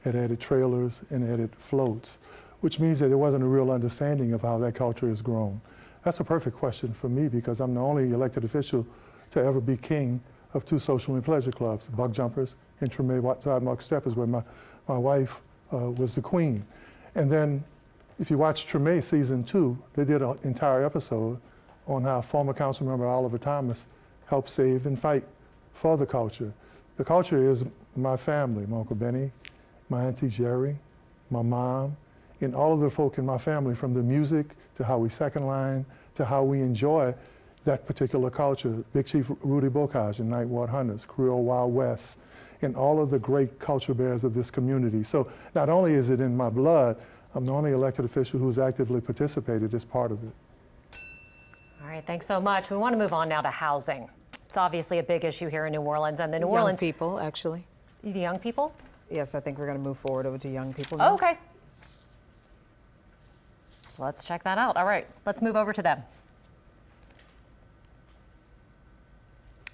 had added trailers, and added floats, which means that there wasn't a real understanding of how that culture has grown. That's a perfect question for me because I'm the only elected official to ever be king of two social and pleasure clubs, Buck Jumpers in Treme, Mark Step is where my wife was the queen. And then if you watch Treme season 2, they did an entire episode on how former council member Oliver Thomas helped save and fight for the culture. The culture is my family, my Uncle Benny, my Auntie Jerry, my mom, and all of the folk in my family, from the music to how we second line to how we enjoy that particular culture. Big Chief Rudy Bocage and Night Ward Hunters, Creole Wild West, and all of the great culture bearers of this community. So not only is it in my blood, I'm the only elected official who's actively participated as part of it. All right, thanks so much. We want to move on now to housing. It's obviously a big issue here in New Orleans, and the New Orleans people, actually. The young people? Yes, I think we're going to move forward over to young people now. Okay. Let's check that out. All right, let's move over to them.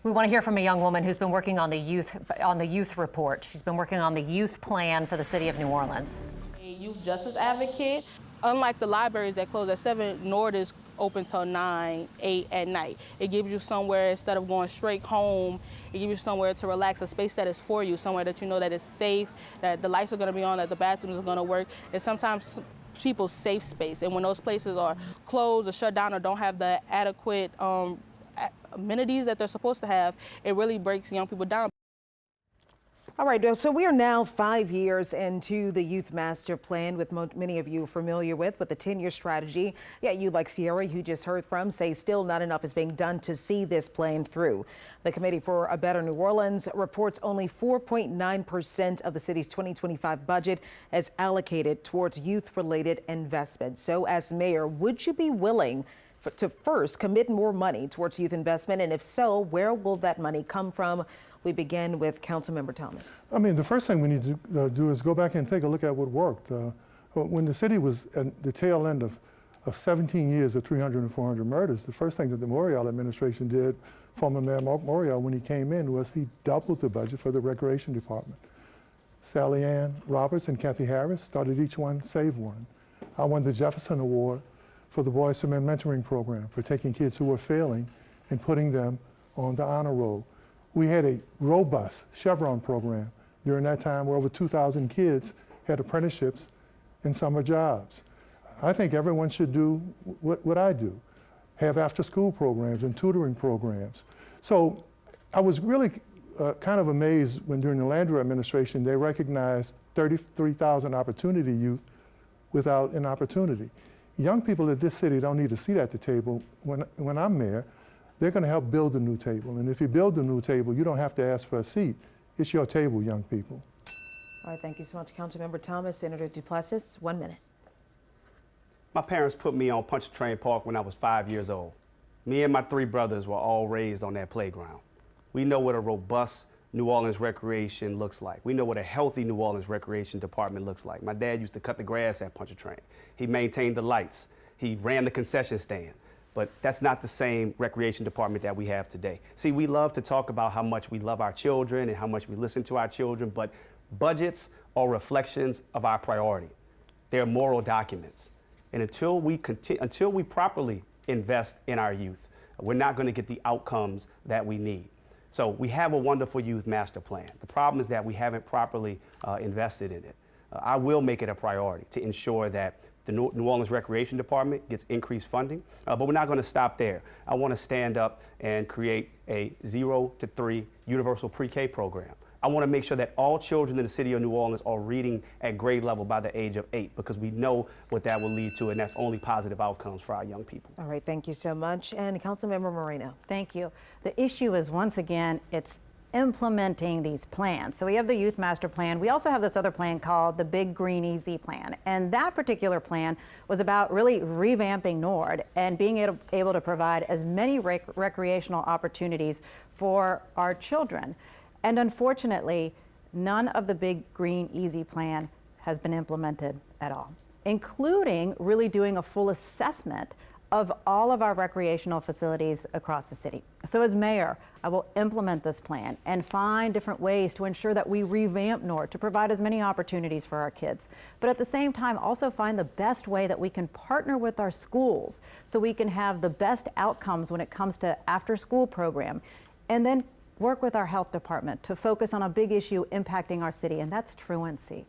We want to hear from a young woman who's been working on the youth report. She's been working on the youth plan for the city of New Orleans. A youth justice advocate. Unlike the libraries that close at 7, Nord is open till 9, 8 at night. It gives you somewhere, instead of going straight home, it gives you somewhere to relax, a space that is for you, somewhere that you know that is safe, that the lights are going to be on, that the bathrooms are going to work. It's sometimes people's safe space, and when those places are closed or shut down or don't have the adequate amenities that they're supposed to have, it really breaks young people down. All right, so we are now 5 years into the Youth Master Plan, with many of you familiar with the 10-year strategy. Yet you, like Sierra, you just heard from, say still not enough is being done to see this plan through. The Committee for a Better New Orleans reports only 4.9% of the city's 2025 budget is allocated towards youth-related investment. So as mayor, would you be willing to first commit more money towards youth investment? And if so, where will that money come from? We begin with Councilmember Thomas. I mean, the first thing we need to do is go back and take a look at what worked. When the city was at the tail end of 17 years of 300 and 400 murders, the first thing that the Moreno administration did, former Mayor Mark Moreno, when he came in, was he doubled the budget for the recreation department. Sally Ann Roberts and Kathy Harris started each one save one. I won the Jefferson Award for the Boys to Men Mentoring Program for taking kids who were failing and putting them on the honor roll. We had a robust Chevron program during that time where over 2,000 kids had apprenticeships and summer jobs. I think everyone should do what I do, have after-school programs and tutoring programs. So I was really kind of amazed when during the Landry administration they recognized 33,000 opportunity youth without an opportunity. Young people at this city don't need a seat at the table when I'm mayor. They're going to help build the new table. And if you build the new table, you don't have to ask for a seat. It's your table, young people. All right, thank you so much, Councilmember Thomas. Senator Duplessis, 1 minute. My parents put me on Pontchartrain Park when I was 5 years old. Me and my 3 brothers were all raised on that playground. We know what a robust New Orleans recreation looks like. We know what a healthy New Orleans recreation department looks like. My dad used to cut the grass at Pontchartrain. He maintained the lights. He ran the concession stand. But that's not the same recreation department that we have today. See, we love to talk about how much we love our children and how much we listen to our children, but budgets are reflections of our priority. They're moral documents. And until we properly invest in our youth, we're not going to get the outcomes that we need. So we have a wonderful youth master plan. The problem is that we haven't properly invested in it. I will make it a priority to ensure that the New Orleans Recreation Department gets increased funding, but we're not going to stop there. I want to stand up and create a 0 to 3 universal pre-K program. I want to make sure that all children in the city of New Orleans are reading at grade level by the age of 8, because we know what that will lead to, and that's only positive outcomes for our young people. All right, thank you so much. And Councilmember Moreno. Thank you. The issue is, once again, it's implementing these plans. So we have the Youth Master Plan. We also have this other plan called the Big Green Easy Plan. And that particular plan was about really revamping Nord and being able to provide as many recreational opportunities for our children. And unfortunately, none of the Big Green Easy Plan has been implemented at all, including really doing a full assessment of all of our recreational facilities across the city. So as mayor, I will implement this plan and find different ways to ensure that we revamp Nord to provide as many opportunities for our kids. But at the same time, also find the best way that we can partner with our schools so we can have the best outcomes when it comes to after-school program. And then work with our health department to focus on a big issue impacting our city, and that's truancy.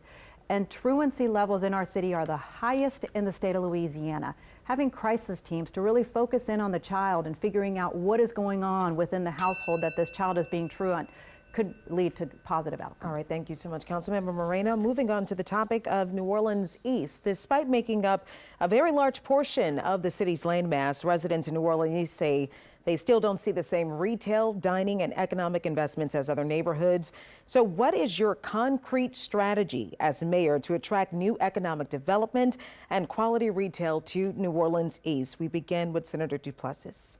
And truancy levels in our city are the highest in the state of Louisiana. Having crisis teams to really focus in on the child and figuring out what is going on within the household that this child is being truant could lead to positive outcomes. All right, thank you so much, Councilmember Moreno. Moving on to the topic of New Orleans East. Despite making up a very large portion of the city's landmass, residents in New Orleans East say they still don't see the same retail, dining, and economic investments as other neighborhoods. So what is your concrete strategy as mayor to attract new economic development and quality retail to New Orleans East? We begin with Senator Duplessis.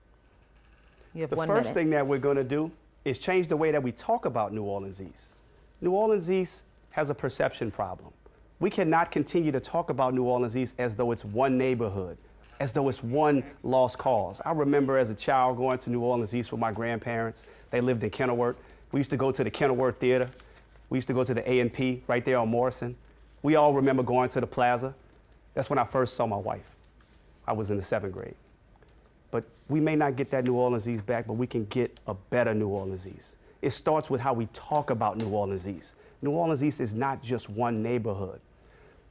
You have 1 minute. The first thing that we're going to do is change the way that we talk about New Orleans East. New Orleans East has a perception problem. We cannot continue to talk about New Orleans East as though it's one neighborhood, as though it's one lost cause. I remember as a child going to New Orleans East with my grandparents. They lived in Kenilworth. We used to go to the Kenilworth Theater. We used to go to the A&P right there on Morrison. We all remember going to the Plaza. That's when I first saw my wife. I was in the 7th grade. But we may not get that New Orleans East back, but we can get a better New Orleans East. It starts with how we talk about New Orleans East. New Orleans East is not just one neighborhood.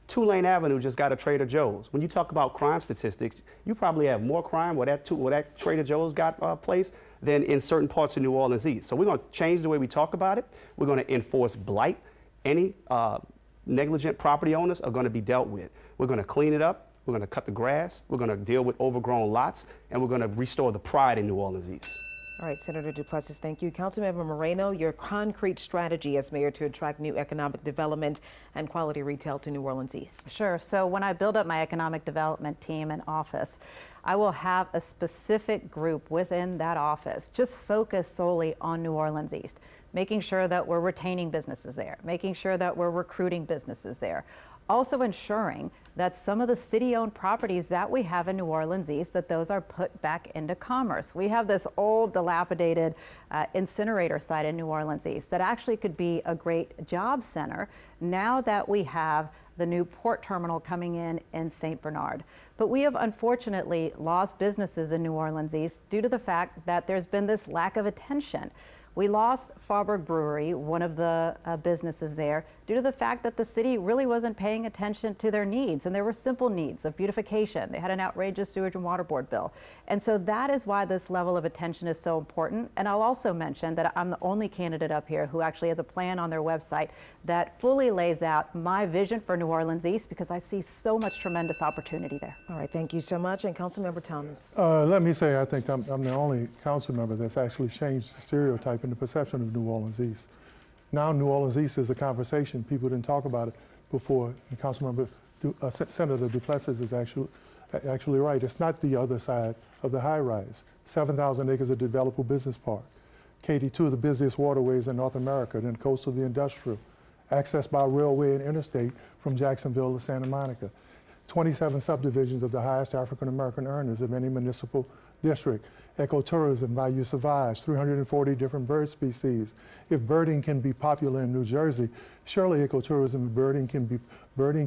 Tulane Avenue just got a Trader Joe's. When you talk about crime statistics, you probably have more crime where that Trader Joe's got placed than in certain parts of New Orleans East. So we're going to change the way we talk about it. We're going to enforce blight. Any negligent property owners are going to be dealt with. We're going to clean it up. We're going to cut the grass. We're going to deal with overgrown lots, and we're going to restore the pride in New Orleans East. All right, Senator Duplessis, thank you. Councilmember Moreno, your concrete strategy as mayor to attract new economic development and quality retail to New Orleans East. Sure. So when I build up my economic development team in office, I will have a specific group within that office just focus solely on New Orleans East, making sure that we're retaining businesses there, making sure that we're recruiting businesses there. Also ensuring that some of the city-owned properties that we have in New Orleans East, that those are put back into commerce. We have this old dilapidated incinerator site in New Orleans East that actually could be a great job center now that we have the new port terminal coming in St. Bernard. But we have unfortunately lost businesses in New Orleans East due to the fact that there's been this lack of attention. We lost Faubourg Brewery, one of the businesses there, due to the fact that the city really wasn't paying attention to their needs. And there were simple needs of beautification. They had an outrageous sewage and water board bill. And so that is why this level of attention is so important. And I'll also mention that I'm the only candidate up here who actually has a plan on their website that fully lays out my vision for New Orleans East, because I see so much tremendous opportunity there. All right, thank you so much. And Councilmember Thomas. Let me say, I think I'm the only council member that's actually changed the stereotype and the perception of New Orleans East. Now New Orleans East is a conversation. People didn't talk about it before. And Councilmember Senator Duplessis is actually right. It's not the other side of the high rise. 7,000 acres of developable business park. KD2, the busiest waterways in North America, then coastal the industrial. Accessed by railway and interstate from Jacksonville to Santa Monica. 27 subdivisions of the highest African American earners of any municipal district. Ecotourism by use of eyes, 340 different bird species. If birding can be popular in New Jersey, surely ecotourism and birding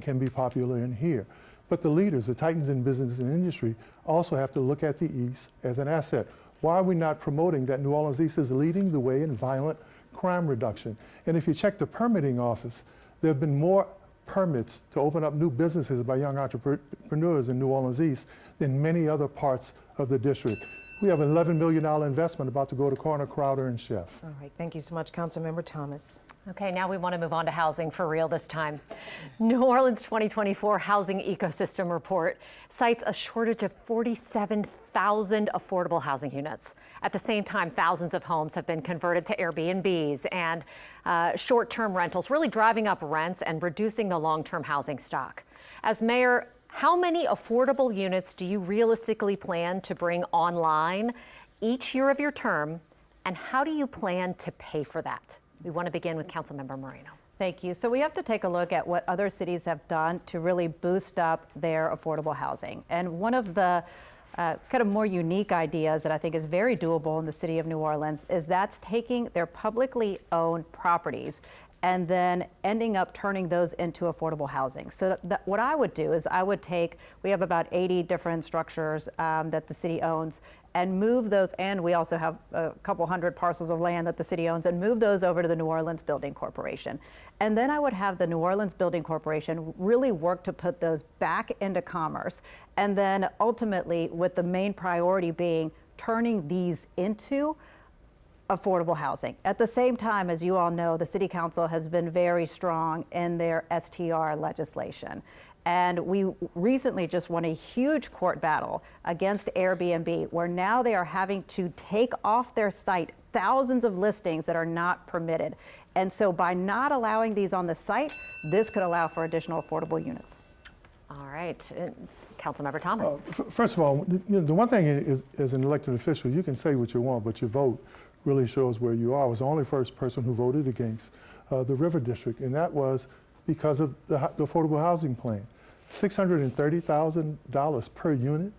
can be popular in here. But the leaders, the titans in business and industry, also have to look at the East as an asset. Why are we not promoting that New Orleans East is leading the way in violent crime reduction? And if you check the permitting office, there have been more permits to open up new businesses by young entrepreneurs in New Orleans East than many other parts of the district. We have an $11 million investment about to go to Corner, Crowder, and Chef. All right, thank you so much, Councilmember Thomas. Okay, now we want to move on to housing for real this time. New Orleans 2024 Housing Ecosystem Report cites a shortage of 47,000 affordable housing units. At the same time, thousands of homes have been converted to Airbnbs and short-term rentals, really driving up rents and reducing the long-term housing stock. As mayor, how many affordable units do you realistically plan to bring online each year of your term, and how do you plan to pay for that? We want to begin with Councilmember Moreno. Thank you. So we have to take a look at what other cities have done to really boost up their affordable housing. And one of the kind of more unique ideas that I think is very doable in the city of New Orleans is that's taking their publicly owned properties and then ending up turning those into affordable housing. So what I would do is we have about 80 different structures that the city owns, and move those, and we also have a couple hundred parcels of land that the city owns, and move those over to the New Orleans Building Corporation. And then I would have the New Orleans Building Corporation really work to put those back into commerce. And then ultimately, with the main priority being turning these into affordable housing. At the same time, as you all know, the City Council has been very strong in their STR legislation. And we recently just won a huge court battle against Airbnb, where now they are having to take off their site thousands of listings that are not permitted. And so by not allowing these on the site, this could allow for additional affordable units. All right. Councilmember Thomas. First of all, the one thing is, as an elected official, you can say what you want, but your vote really shows where you are. I was the only first person who voted against the River District, and that was because of the affordable housing plan. $630,000 per unit.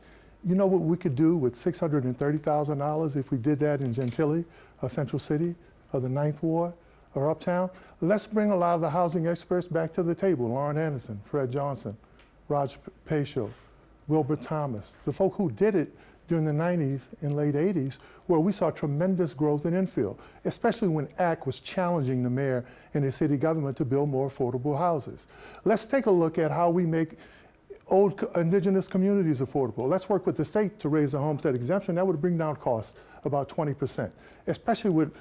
You know what we could do with $630,000 if we did that in Gentilly, Central City, or the Ninth Ward, or Uptown? Let's bring a lot of the housing experts back to the table. Lauren Anderson, Fred Johnson, Raj Paisho, Wilbur Thomas, the folk who did it during the 90s and late 80s, where we saw tremendous growth in infill, especially when ACT was challenging the mayor and the city government to build more affordable houses. Let's take a look at how we make old indigenous communities affordable. Let's work with the state to raise the homestead exemption. That would bring down costs about 20%, especially with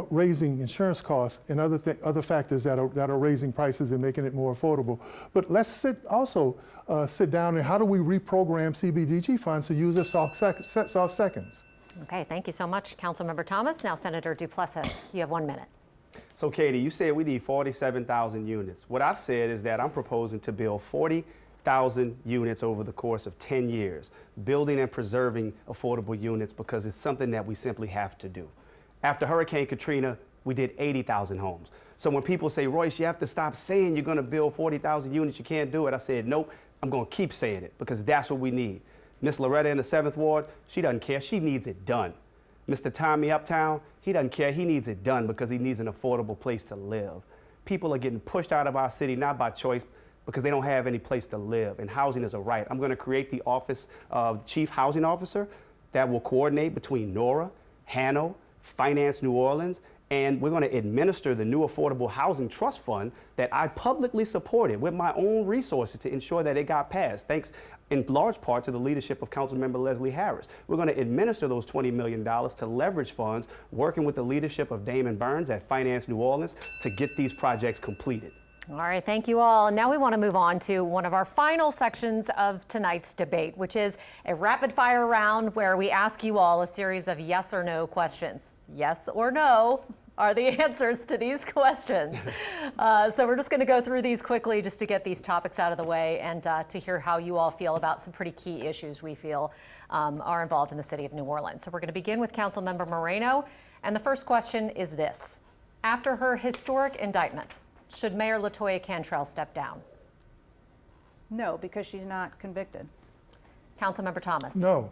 raising insurance costs and other factors that are raising prices and making it more affordable. But let's sit down and how do we reprogram CBDG funds to use as soft seconds? Okay, thank you so much, Councilmember Thomas. Now, Senator Duplessis, you have 1 minute. So, Katie, you said we need 47,000 units. What I've said is that I'm proposing to build 40,000 units over the course of 10 years, building and preserving affordable units because it's something that we simply have to do. After Hurricane Katrina, we did 80,000 homes. So when people say, Royce, you have to stop saying you're going to build 40,000 units, you can't do it. I said, nope, I'm going to keep saying it because that's what we need. Miss Loretta in the 7th Ward, she doesn't care. She needs it done. Mr. Tommy Uptown, he doesn't care. He needs it done because he needs an affordable place to live. People are getting pushed out of our city, not by choice, because they don't have any place to live, and housing is a right. I'm going to create the Office of Chief Housing Officer that will coordinate between NORA, HANO, Finance New Orleans, and we're going to administer the new Affordable Housing Trust Fund that I publicly supported with my own resources to ensure that it got passed, thanks in large part to the leadership of Councilmember Leslie Harris. We're going to administer those $20 million to leverage funds, working with the leadership of Damon Burns at Finance New Orleans to get these projects completed. All right, thank you all. Now we want to move on to one of our final sections of tonight's debate, which is a rapid fire round where we ask you all a series of yes or no questions. Yes or no are the answers to these questions. So we're just going to go through these quickly just to get these topics out of the way and to hear how you all feel about some pretty key issues we feel are involved in the city of New Orleans. So we're going to begin with Councilmember Moreno. And the first question is this. After her historic indictment, should Mayor LaToya Cantrell step down? No, because she's not convicted. Councilmember Thomas? No.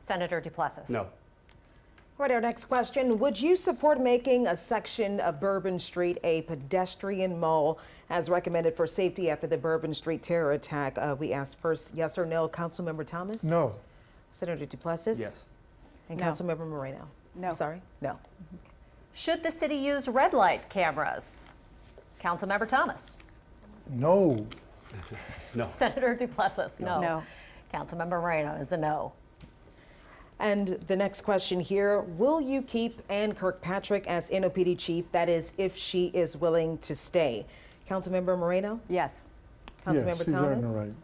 Senator Duplessis? No. All right, our next question. Would you support making a section of Bourbon Street a pedestrian mall as recommended for safety after the Bourbon Street terror attack? We asked first yes or no. Councilmember Thomas? No. Senator Duplessis? Yes. And No. Councilmember Moreno? No. I'm sorry? No. Should the city use red light cameras? Councilmember Thomas? No. No. Senator Duplessis? No. No. Councilmember Moreno is a no. And the next question here, will you keep Ann Kirkpatrick as NOPD chief? That is, if she is willing to stay. Councilmember Moreno? Yes. Councilmember Yes, she's earned Thomas? the right.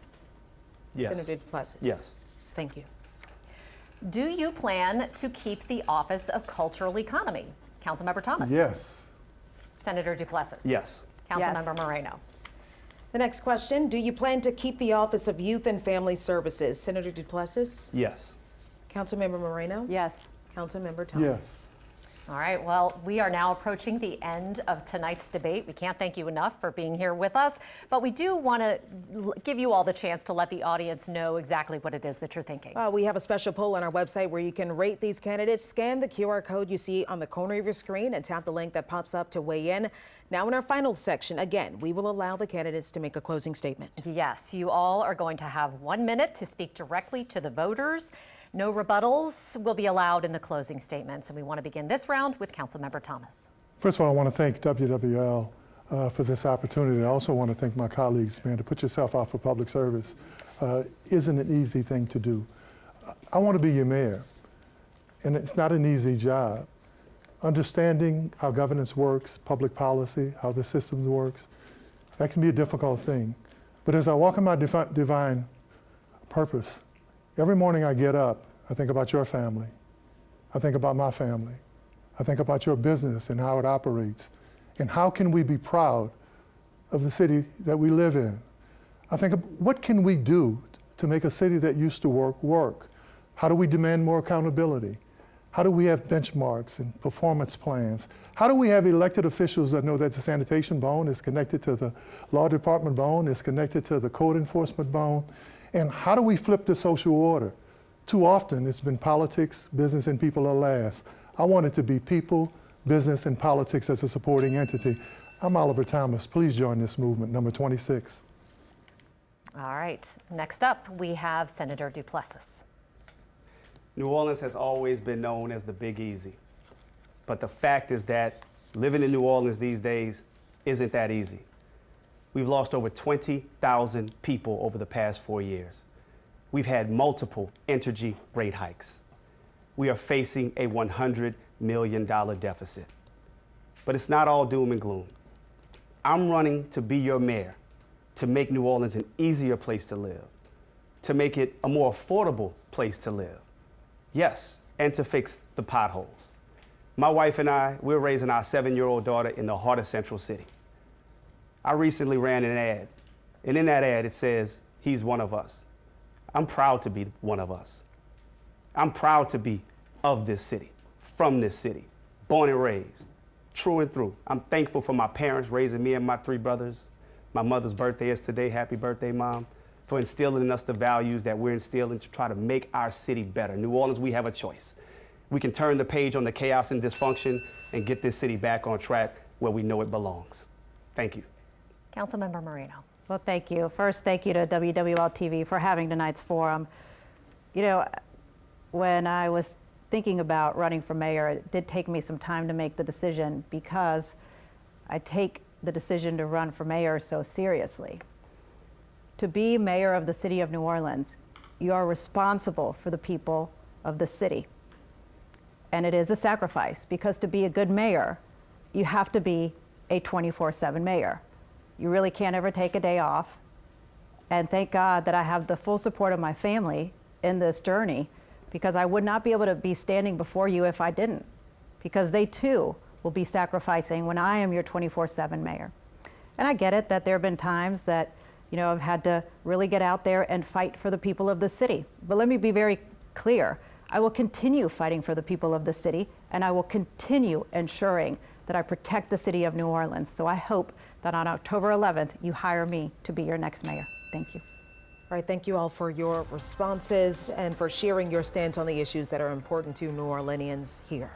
Yes. Senator Duplessis? Yes. Thank you. Do you plan to keep the Office of Cultural Economy? Councilmember Thomas? Yes. Senator Duplessis? Yes. Councilmember Moreno? The next question, do you plan to keep the Office of Youth and Family Services? Senator Duplessis? Yes. Councilmember Moreno? Yes. Councilmember Thomas? Yes. All right, well, we are now approaching the end of tonight's debate. We can't thank you enough for being here with us, but we do want to give you all the chance to let the audience know exactly what it is that you're thinking. We have a special poll on our website where you can rate these candidates. Scan the QR code you see on the corner of your screen and tap the link that pops up to weigh in. Now in our final section, again, we will allow the candidates to make a closing statement. Yes, you all are going to have 1 minute to speak directly to the voters. No rebuttals will be allowed in the closing statements, and we want to begin this round with Councilmember Thomas. First of all, I want to thank WWL for this opportunity. I also want to thank my colleagues, man. To put yourself out for public service isn't an easy thing to do. I want to be your mayor, and it's not an easy job. Understanding how governance works, public policy, how the system works, that can be a difficult thing. But as I walk in my divine purpose, every morning I get up, I think about your family. I think about my family. I think about your business and how it operates. And how can we be proud of the city that we live in? I think, what can we do to make a city that used to work? How do we demand more accountability? How do we have benchmarks and performance plans? How do we have elected officials that know that the sanitation bone is connected to the law department bone, is connected to the code enforcement bone? And how do we flip the social order? Too often it's been politics, business, and people are last. I want it to be people, business, and politics as a supporting entity. I'm Oliver Thomas. Please join this movement, number 26. All right, next up we have Senator Duplessis. New Orleans has always been known as the Big Easy. But the fact is that living in New Orleans these days isn't that easy. We've lost over 20,000 people over the past 4 years. We've had multiple energy rate hikes. We are facing a $100 million deficit. But it's not all doom and gloom. I'm running to be your mayor, to make New Orleans an easier place to live, to make it a more affordable place to live. Yes, and to fix the potholes. My wife and I, we're raising our 7-year-old daughter in the heart of Central City. I recently ran an ad, and in that ad it says, he's one of us. I'm proud to be one of us. I'm proud to be of this city, from this city, born and raised, true and through. I'm thankful for my parents raising me and my 3 brothers. My mother's birthday is today. Happy birthday, Mom. For instilling in us the values that we're instilling to try to make our city better. New Orleans, we have a choice. We can turn the page on the chaos and dysfunction and get this city back on track where we know it belongs. Thank you. Councilmember Moreno. Well, thank you. First, thank you to WWL TV for having tonight's forum. You know, when I was thinking about running for mayor, it did take me some time to make the decision because I take the decision to run for mayor so seriously. To be mayor of the city of New Orleans, you are responsible for the people of the city. And it is a sacrifice because to be a good mayor, you have to be a 24/7 mayor. You really can't ever take a day off. And thank God that I have the full support of my family in this journey because I would not be able to be standing before you if I didn't, because they too will be sacrificing when I am your 24/7 mayor. And I get it that there have been times that I've had to really get out there and fight for the people of the city. But let me be very clear. I will continue fighting for the people of the city, and I will continue ensuring that I protect the city of New Orleans. So I hope that on October 11th, you hire me to be your next mayor. Thank you. All right, thank you all for your responses and for sharing your stance on the issues that are important to New Orleanians here.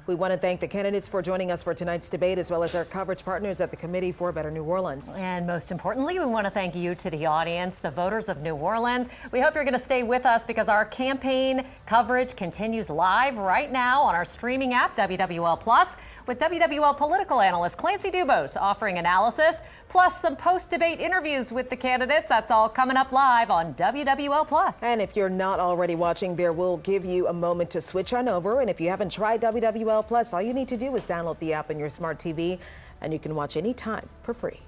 We want to thank the candidates for joining us for tonight's debate, as well as our coverage partners at the Committee for Better New Orleans. And most importantly, we want to thank you to the audience, the voters of New Orleans. We hope you're going to stay with us because our campaign coverage continues live right now on our streaming app, WWL Plus, with WWL political analyst Clancy Dubose offering analysis, plus some post-debate interviews with the candidates. That's all coming up live on WWL Plus. And if you're not already watching, there will give you a moment to switch on over. And if you haven't tried WWL Plus, all you need to do is download the app on your smart TV, and you can watch anytime for free.